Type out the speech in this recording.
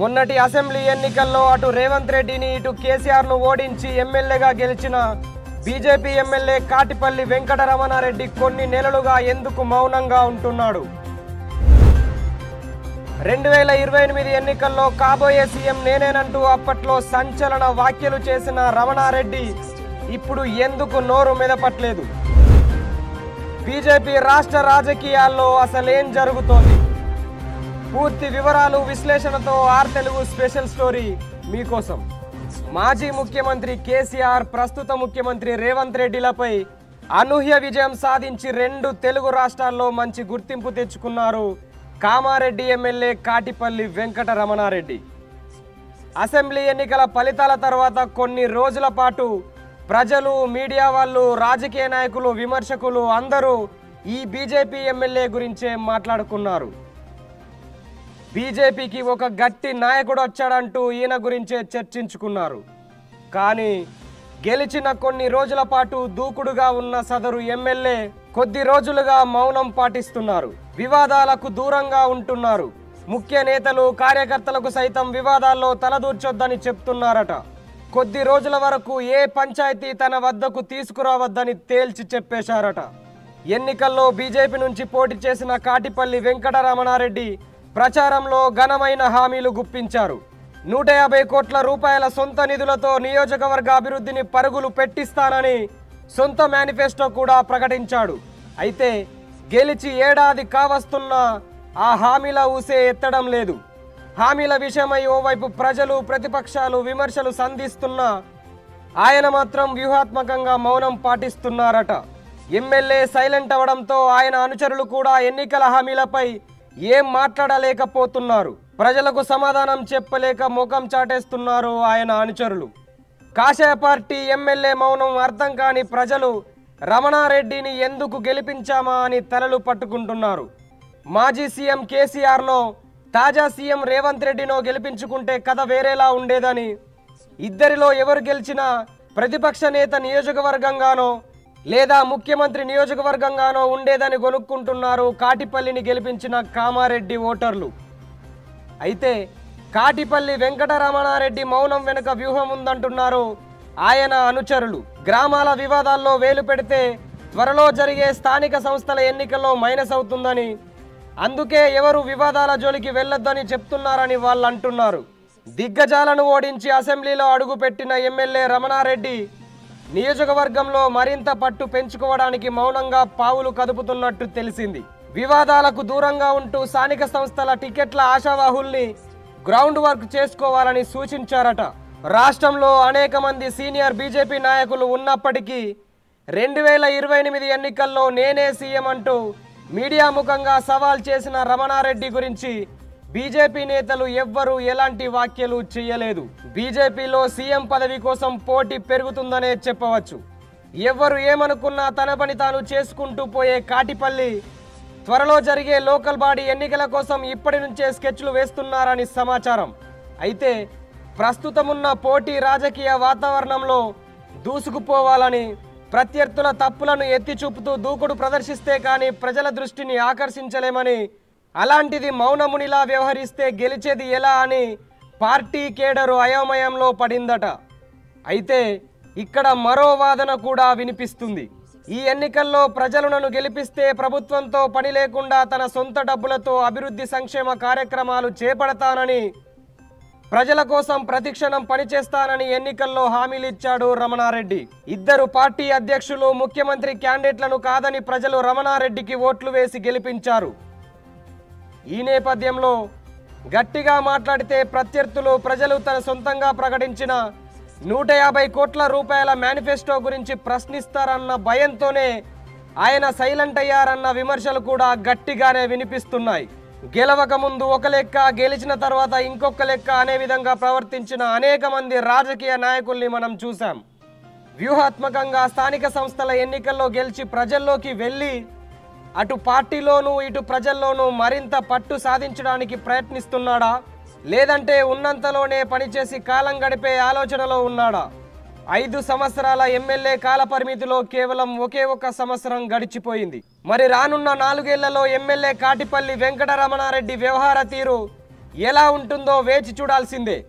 మొన్నటి అసెంబ్లీ ఎన్నికల్లో అటు రేవంత్ రెడ్డిని ఇటు కేసీఆర్ను ఓడించి ఎమ్మెల్యేగా గెలిచిన బీజేపీ ఎమ్మెల్యే కాటిపల్లి వెంకటరమణారెడ్డి కొన్ని నెలలుగా ఎందుకు మౌనంగా ఉంటున్నాడు? 2028 ఎన్నికల్లో కాబోయే సీఎం నేనేనంటూ అప్పట్లో సంచలన వ్యాఖ్యలు చేసిన రమణారెడ్డి ఇప్పుడు ఎందుకు నోరు మెదపట్లేదు? బీజేపీ రాష్ట్ర రాజకీయాల్లో అసలేం జరుగుతోంది? పూర్తి వివరాలు విశ్లేషణతో ఆర్ తెలుగు స్పెషల్ స్టోరీ మీకోసం. మాజీ ముఖ్యమంత్రి కేసీఆర్ ప్రస్తుత ముఖ్యమంత్రి రేవంత్ రెడ్డిలపై అనూహ్య విజయం సాధించి 2 తెలుగు రాష్ట్రాల్లో మంచి గుర్తింపు తెచ్చుకున్నారు కామారెడ్డి ఎమ్మెల్యే కాటిపల్లి వెంకటరమణారెడ్డి. అసెంబ్లీ ఎన్నికల ఫలితాల తర్వాత కొన్ని రోజుల పాటు ప్రజలు, మీడియా వాళ్ళు, రాజకీయ నాయకులు, విమర్శకులు అందరూ ఈ బీజేపీ ఎమ్మెల్యే గురించే మాట్లాడుకున్నారు. బీజేపీకి ఒక గట్టి నాయకుడు వచ్చాడంటూ ఈయన గురించే చర్చించుకున్నారు. కానీ గెలిచిన కొన్ని రోజుల పాటు దూకుడుగా ఉన్న సదరు ఎమ్మెల్యే కొద్ది రోజులుగా మౌనం పాటిస్తున్నారు. వివాదాలకు దూరంగా ఉంటున్నారు. ముఖ్య నేతలు, కార్యకర్తలకు సైతం వివాదాల్లో తలదూర్చొద్దని చెప్తున్నారట. కొద్ది రోజుల వరకు ఏ పంచాయతీ తన వద్దకు తీసుకురావద్దని తేల్చి చెప్పేశారట. ఎన్నికల్లో బీజేపీ నుంచి పోటీ చేసిన కాటిపల్లి వెంకటరమణారెడ్డి ప్రచారంలో ఘనమైన హామీలు గుప్పించారు. 150 కోట్ల రూపాయల సొంత నిధులతో నియోజకవర్గ అభివృద్ధిని పరుగులు పెట్టిస్తానని సొంత మేనిఫెస్టో కూడా ప్రకటించాడు. అయితే గెలిచి ఏడాది కావస్తున్నా ఆ హామీల ఊసే ఎత్తడం లేదు. హామీల విషయమై ఓవైపు ప్రజలు, ప్రతిపక్షాలు విమర్శలు సంధిస్తున్నా ఆయన మాత్రం వ్యూహాత్మకంగా మౌనం పాటిస్తున్నారట. ఎమ్మెల్యే సైలెంట్ అవడంతో ఆయన అనుచరులు కూడా ఎన్నికల హామీలపై ఏం మాట్లాడలేకపోతున్నారు. ప్రజలకు సమాధానం చెప్పలేక ముఖం చాటేస్తున్నారు ఆయన అనుచరులు. కాషాయ పార్టీ ఎమ్మెల్యే మౌనం అర్థం కాని ప్రజలు రమణారెడ్డిని ఎందుకు గెలిపించామా అని తలలు పట్టుకుంటున్నారు. మాజీ సీఎం కేసీఆర్నో, తాజా సీఎం రేవంత్ రెడ్డినో గెలిపించుకుంటే కథ వేరేలా ఉండేదని, ఇద్దరిలో ఎవరు గెలిచినా ప్రతిపక్ష నేత నియోజకవర్గంగానో లేదా ముఖ్యమంత్రి నియోజకవర్గంగానో ఉండేదని కొనుక్కుంటున్నారు కాటిపల్లిని గెలిపించిన కామారెడ్డి ఓటర్లు. అయితే కాటిపల్లి వెంకటరమణారెడ్డి మౌనం వెనుక వ్యూహం ఉందంటున్నారు ఆయన అనుచరులు. గ్రామాల వివాదాల్లో వేలు పెడితే త్వరలో జరిగే స్థానిక సంస్థల ఎన్నికల్లో మైనస్ అవుతుందని, అందుకే ఎవరు వివాదాల జోలికి వెళ్లొద్దని చెప్తున్నారని వాళ్ళు అంటున్నారు. దిగ్గజాలను ఓడించి అసెంబ్లీలో అడుగుపెట్టిన ఎమ్మెల్యే రమణారెడ్డి నియోజకవర్గంలో మరింత పట్టు పెంచుకోవడానికి మౌనంగా పావులు కదుపుతున్నట్టు తెలిసింది. వివాదాలకు దూరంగా ఉంటూ స్థానిక సంస్థల టికెట్ల ఆశావాహుల్ని గ్రౌండ్ వర్క్ చేసుకోవాలని సూచించారట. రాష్ట్రంలో అనేక మంది సీనియర్ బీజేపీ నాయకులు ఉన్నప్పటికీ 2028 ఎన్నికల్లో నేనే సీఎం అంటూ మీడియా ముఖంగా సవాల్ చేసిన రమణారెడ్డి గురించి బీజేపీ నేతలు ఎవ్వరూ ఎలాంటి వ్యాఖ్యలు చేయలేదు. బీజేపీలో సీఎం పదవి కోసం పోటీ పెరుగుతుందనే చెప్పవచ్చు. ఎవ్వరు ఏమనుకున్నా తన పని తాను చేసుకుంటూ పోయే కాటిపల్లి త్వరలో జరిగే లోకల్ బాడీ ఎన్నికల కోసం ఇప్పటి నుంచే స్కెచ్లు వేస్తున్నారని సమాచారం. అయితే ప్రస్తుతమున్న పోటీ రాజకీయ వాతావరణంలో దూసుకుపోవాలని, ప్రత్యర్థుల తప్పులను ఎత్తి చూపుతూ దూకుడు ప్రదర్శిస్తే కానీ ప్రజల దృష్టిని ఆకర్షించలేమని, అలాంటిది మౌనమునిలా వ్యవహరిస్తే గెలిచేది ఎలా అని పార్టీ కేడరు అయోమయంలో పడిందట. అయితే ఇక్కడ మరో వాదన కూడా వినిపిస్తుంది. ఈ ఎన్నికల్లో ప్రజలు నన్ను గెలిపిస్తే ప్రభుత్వంతో పని లేకుండా తన సొంత డబ్బులతో అభివృద్ధి సంక్షేమ కార్యక్రమాలు చేపడతానని, ప్రజల కోసం ప్రతిక్షణం పనిచేస్తానని ఎన్నికల్లో హామీలిచ్చాడు రమణారెడ్డి. ఇద్దరు పార్టీ అధ్యక్షులు, ముఖ్యమంత్రి క్యాండిడేట్లను కాదని ప్రజలు రమణారెడ్డికి ఓట్లు వేసి గెలిపించారు. ఈ నేపథ్యంలో గట్టిగా మాట్లాడితే ప్రత్యర్థులు, ప్రజలు తన సొంతంగా ప్రకటించిన 150 కోట్ల రూపాయల మేనిఫెస్టో గురించి ప్రశ్నిస్తారన్న భయంతోనే ఆయన సైలెంట్ అయ్యారన్న విమర్శలు కూడా గట్టిగానే వినిపిస్తున్నాయి. గెలవక ముందు ఒక లెక్క, గెలిచిన తర్వాత ఇంకొక లెక్క అనే విధంగా ప్రవర్తించిన అనేక మంది రాజకీయ నాయకుల్ని మనం చూసాం. వ్యూహాత్మకంగా స్థానిక సంస్థల ఎన్నికల్లో గెలిచి ప్రజల్లోకి వెళ్ళి అటు పార్టీలోనూ ఇటు ప్రజల్లోనూ మరింత పట్టు సాధించడానికి ప్రయత్నిస్తున్నాడా, లేదంటే ఉన్నంతలోనే పనిచేసి కాలం గడిపే ఆలోచనలో ఉన్నాడా? 5 సంవత్సరాల ఎమ్మెల్యే కాల పరిమితిలో కేవలం ఒకే ఒక సంవత్సరం గడిచిపోయింది. మరి రానున్న 4 ఏళ్లలో ఎమ్మెల్యే కాటిపల్లి వెంకటరమణారెడ్డి వ్యవహార తీరు ఎలా ఉంటుందో వేచి చూడాల్సిందే.